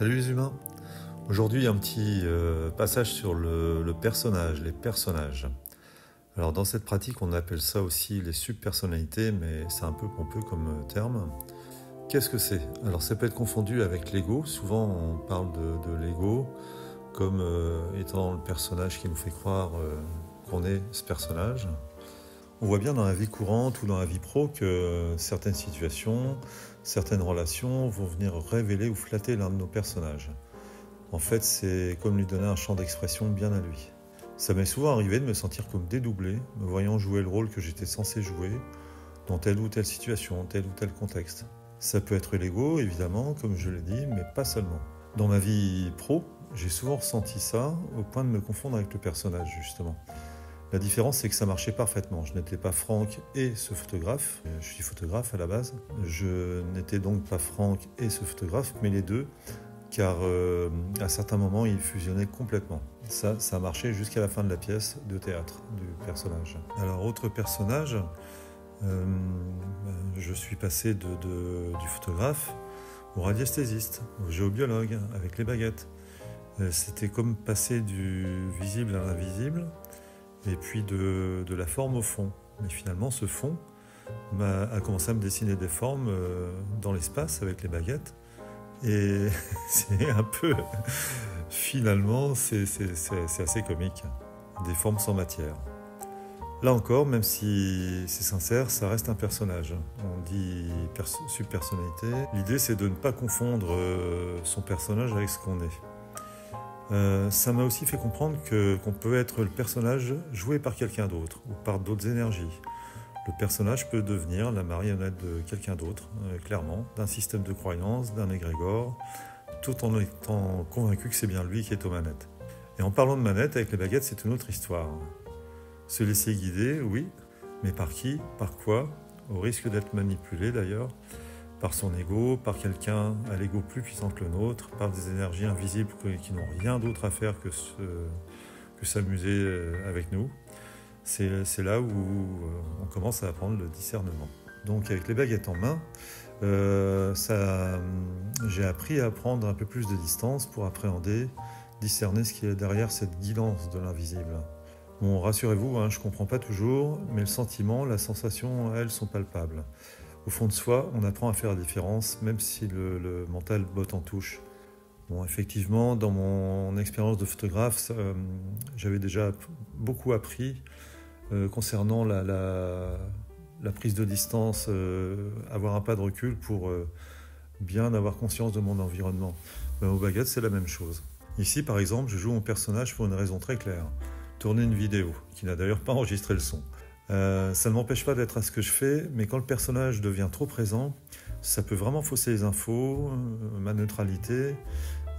Salut les humains. Aujourd'hui, un petit passage sur le personnage, les personnages. Alors dans cette pratique, on appelle ça aussi les subpersonnalités, mais c'est un peu pompeux comme terme. Qu'est-ce que c'est? Alors ça peut être confondu avec l'ego. Souvent on parle de l'ego comme étant le personnage qui nous fait croire qu'on est ce personnage. On voit bien dans la vie courante ou dans la vie pro que certaines situations, certaines relations vont venir révéler ou flatter l'un de nos personnages. En fait, c'est comme lui donner un champ d'expression bien à lui. Ça m'est souvent arrivé de me sentir comme dédoublé, me voyant jouer le rôle que j'étais censé jouer dans telle ou telle situation, tel ou tel contexte. Ça peut être l'ego, évidemment, comme je l'ai dit, mais pas seulement. Dans ma vie pro, j'ai souvent ressenti ça au point de me confondre avec le personnage, justement. La différence, c'est que ça marchait parfaitement. Je n'étais pas Franck et ce photographe. Je suis photographe à la base. Je n'étais donc pas Franck et ce photographe, mais les deux, car à certains moments, ils fusionnaient complètement. Ça marchait jusqu'à la fin de la pièce de théâtre du personnage. Alors, autre personnage, je suis passé du photographe au radiesthésiste, au géobiologue, avec les baguettes. C'était comme passer du visible à l'invisible, et puis de la forme au fond. Mais finalement, ce fond a commencé à me dessiner des formes dans l'espace avec les baguettes. Et c'est un peu... Finalement, c'est assez comique. Des formes sans matière. Là encore, même si c'est sincère, ça reste un personnage. On dit subpersonnalité. L'idée, c'est de ne pas confondre son personnage avec ce qu'on est. Ça m'a aussi fait comprendre qu'on peut être le personnage joué par quelqu'un d'autre ou par d'autres énergies. Le personnage peut devenir la marionnette de quelqu'un d'autre, clairement, d'un système de croyance, d'un égrégore, tout en étant convaincu que c'est bien lui qui est aux manettes. Et en parlant de manettes, avec les baguettes, c'est une autre histoire. Se laisser guider, oui, mais par qui, par quoi, au risque d'être manipulé d'ailleurs, par son ego, par quelqu'un à l'ego plus puissant que le nôtre, par des énergies invisibles qui n'ont rien d'autre à faire que s'amuser avec nous. C'est là où on commence à apprendre le discernement. Donc avec les baguettes en main, j'ai appris à prendre un peu plus de distance pour appréhender, discerner ce qui est derrière cette guidance de l'invisible. Bon, rassurez-vous, je ne comprends pas toujours, mais le sentiment, la sensation, elles sont palpables. Au fond de soi, on apprend à faire la différence, même si le mental botte en touche. Bon, effectivement, dans mon expérience de photographe, j'avais déjà beaucoup appris concernant la prise de distance, avoir un pas de recul pour bien avoir conscience de mon environnement. Aux baguettes, c'est la même chose. Ici, par exemple, je joue mon personnage pour une raison très claire. Tourner une vidéo, qui n'a d'ailleurs pas enregistré le son. Ça ne m'empêche pas d'être à ce que je fais, mais quand le personnage devient trop présent, ça peut vraiment fausser les infos, ma neutralité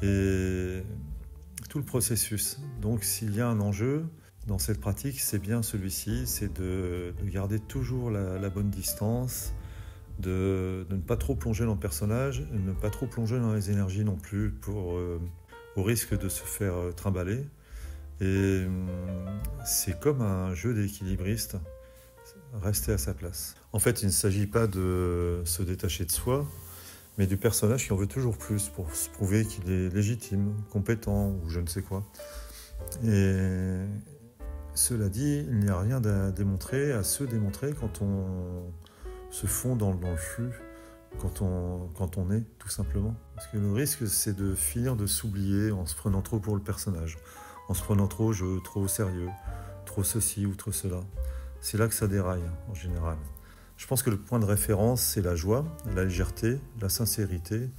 et tout le processus. Donc s'il y a un enjeu dans cette pratique, c'est bien celui-ci, c'est de garder toujours la bonne distance, de ne pas trop plonger dans le personnage, de ne pas trop plonger dans les énergies non plus, au risque de se faire trimballer. Et c'est comme un jeu d'équilibriste, rester à sa place. En fait, il ne s'agit pas de se détacher de soi, mais du personnage qui en veut toujours plus pour se prouver qu'il est légitime, compétent ou je ne sais quoi. Et cela dit, il n'y a rien à se démontrer quand on se fond dans le flux, quand on est, tout simplement. Parce que le risque, c'est de finir de s'oublier en se prenant trop pour le personnage, en se prenant trop au sérieux, trop ceci ou trop cela. C'est là que ça déraille, en général. Je pense que le point de référence, c'est la joie, la légèreté, la sincérité.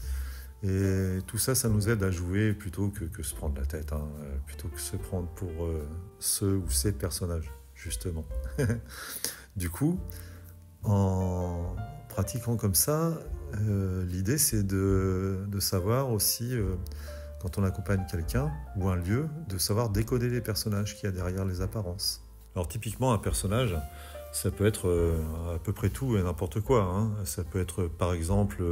Et tout ça, ça nous aide à jouer plutôt que se prendre la tête, plutôt que se prendre pour ce ou ces personnages, justement. Du coup, en pratiquant comme ça, l'idée, c'est de savoir aussi... quand on accompagne quelqu'un ou un lieu, de savoir décoder les personnages qu'il y a derrière les apparences. Alors typiquement, un personnage, ça peut être à peu près tout et n'importe quoi. Ça peut être par exemple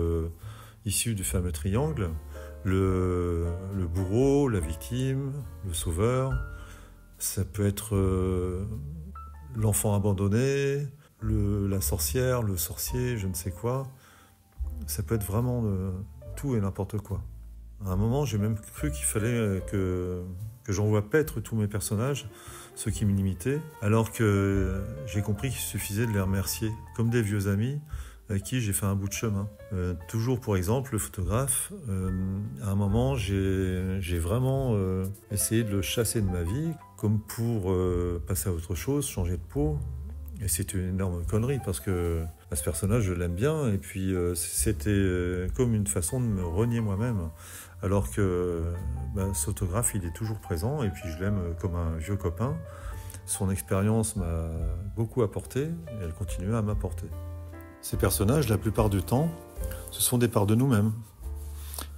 issu du fameux triangle, le bourreau, la victime, le sauveur. Ça peut être l'enfant abandonné, la sorcière, le sorcier, je ne sais quoi. Ça peut être vraiment tout et n'importe quoi. À un moment, j'ai même cru qu'il fallait que j'envoie paître tous mes personnages, ceux qui me limitaient, alors que j'ai compris qu'il suffisait de les remercier, comme des vieux amis avec qui j'ai fait un bout de chemin. Toujours pour exemple, le photographe, à un moment, j'ai vraiment essayé de le chasser de ma vie, comme pour passer à autre chose, changer de peau. Et c'était une énorme connerie parce que ce personnage, je l'aime bien, et puis c'était comme une façon de me renier moi-même. Alors que ce photographe, il est toujours présent, et puis je l'aime comme un vieux copain. Son expérience m'a beaucoup apporté, et elle continue à m'apporter. Ces personnages, la plupart du temps, ce sont des parts de nous-mêmes.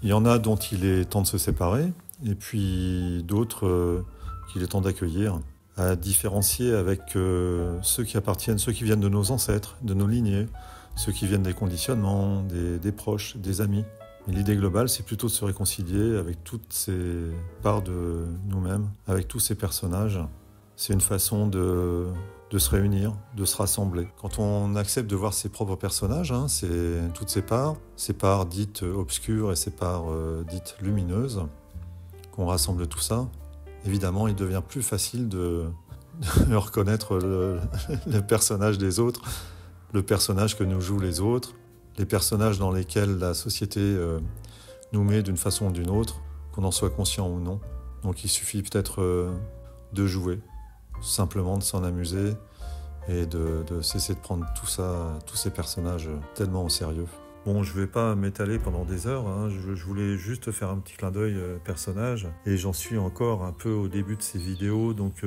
Il y en a dont il est temps de se séparer, et puis d'autres qu'il est temps d'accueillir, à différencier avec ceux qui appartiennent, ceux qui viennent de nos ancêtres, de nos lignées, ceux qui viennent des conditionnements, des proches, des amis. Et l'idée globale, c'est plutôt de se réconcilier avec toutes ces parts de nous-mêmes, avec tous ces personnages. C'est une façon de se réunir, de se rassembler. Quand on accepte de voir ses propres personnages, c'est toutes ces parts dites obscures et ces parts dites lumineuses, qu'on rassemble tout ça, évidemment, il devient plus facile de reconnaître le personnage des autres, le personnage que nous jouent les autres, les personnages dans lesquels la société nous met d'une façon ou d'une autre, qu'on en soit conscient ou non. Donc il suffit peut-être de jouer, simplement de s'en amuser et de cesser de prendre tout ça, tous ces personnages tellement au sérieux. Bon, je ne vais pas m'étaler pendant des heures, je voulais juste faire un petit clin d'œil personnage, et j'en suis encore un peu au début de ces vidéos, donc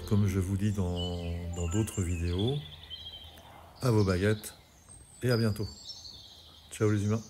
comme je vous dis dans d'autres vidéos, à vos baguettes et à bientôt. Ciao les humains.